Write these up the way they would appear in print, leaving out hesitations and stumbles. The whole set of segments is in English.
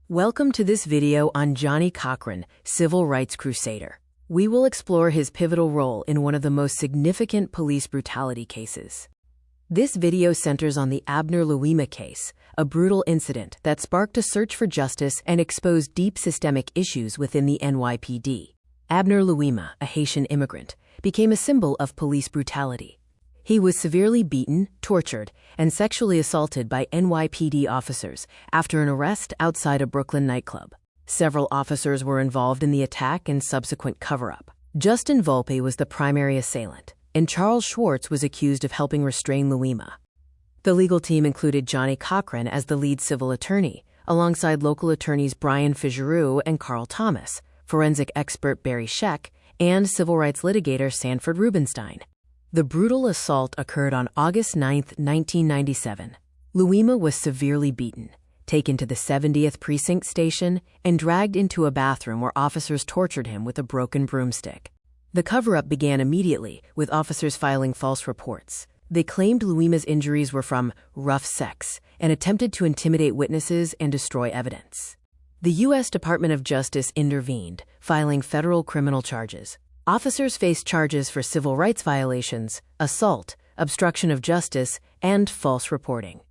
Welcome to this video on Johnnie Cochran, Civil Rights Crusader. We will explore his pivotal role in one of the most significant police brutality cases. This video centers on the Abner Louima case, a brutal incident that sparked a search for justice and exposed deep systemic issues within the NYPD. Abner Louima, a Haitian immigrant, became a symbol of police brutality. He was severely beaten, tortured, and sexually assaulted by NYPD officers after an arrest outside a Brooklyn nightclub. Several officers were involved in the attack and subsequent cover-up. Justin Volpe was the primary assailant, and Charles Schwartz was accused of helping restrain Louima. The legal team included Johnnie Cochran as the lead civil attorney, alongside local attorneys Brian Figeroux and Carl Thomas, forensic expert Barry Scheck, and civil rights litigator Sanford Rubenstein. The brutal assault occurred on August 9, 1997. Louima was severely beaten, taken to the 70th Precinct Station, and dragged into a bathroom where officers tortured him with a broken broomstick. The cover-up began immediately, with officers filing false reports. They claimed Louima's injuries were from rough sex and attempted to intimidate witnesses and destroy evidence. The U.S. Department of Justice intervened, filing federal criminal charges. Officers faced charges for civil rights violations, assault, obstruction of justice, and false reporting.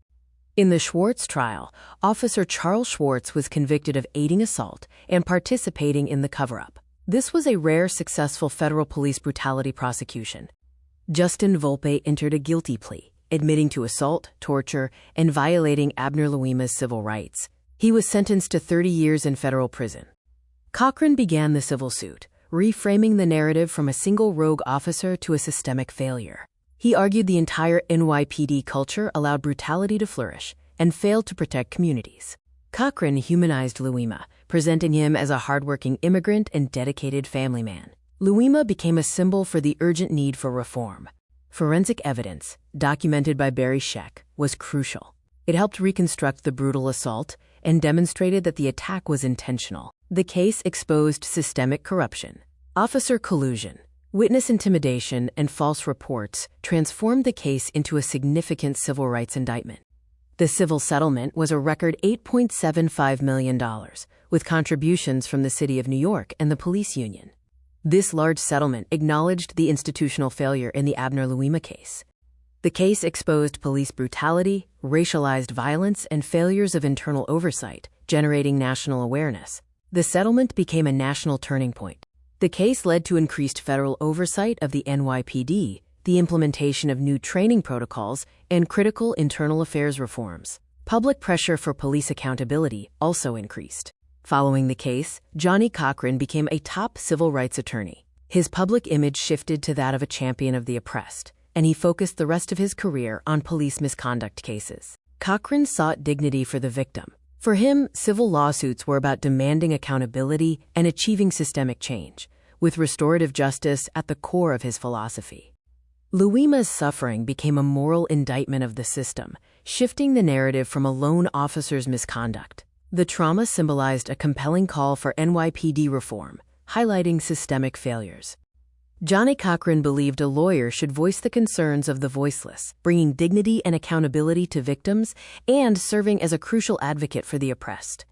In the Schwartz trial, Officer Charles Schwartz was convicted of aiding assault and participating in the cover-up. This was a rare successful federal police brutality prosecution. Justin Volpe entered a guilty plea, admitting to assault, torture, and violating Abner Louima's civil rights. He was sentenced to 30 years in federal prison. Cochran began the civil suit, reframing the narrative from a single rogue officer to a systemic failure. He argued the entire NYPD culture allowed brutality to flourish and failed to protect communities. Cochran humanized Louima, presenting him as a hardworking immigrant and dedicated family man. Louima became a symbol for the urgent need for reform. Forensic evidence, documented by Barry Scheck, was crucial. It helped reconstruct the brutal assault and demonstrated that the attack was intentional. The case exposed systemic corruption, officer collusion, witness intimidation, and false reports transformed the case into a significant civil rights indictment. The civil settlement was a record $8.75 million, with contributions from the City of New York and the police union. This large settlement acknowledged the institutional failure in the Abner Louima case. The case exposed police brutality, racialized violence, and failures of internal oversight, generating national awareness. The settlement became a national turning point. The case led to increased federal oversight of the NYPD, the implementation of new training protocols, and critical internal affairs reforms. Public pressure for police accountability also increased. Following the case, Johnnie Cochran became a top civil rights attorney. His public image shifted to that of a champion of the oppressed, and he focused the rest of his career on police misconduct cases. Cochran sought dignity for the victim. For him, civil lawsuits were about demanding accountability and achieving systemic change, with restorative justice at the core of his philosophy. Louima's suffering became a moral indictment of the system, shifting the narrative from a lone officer's misconduct. The trauma symbolized a compelling call for NYPD reform, highlighting systemic failures. Johnnie Cochran believed a lawyer should voice the concerns of the voiceless, bringing dignity and accountability to victims and serving as a crucial advocate for the oppressed.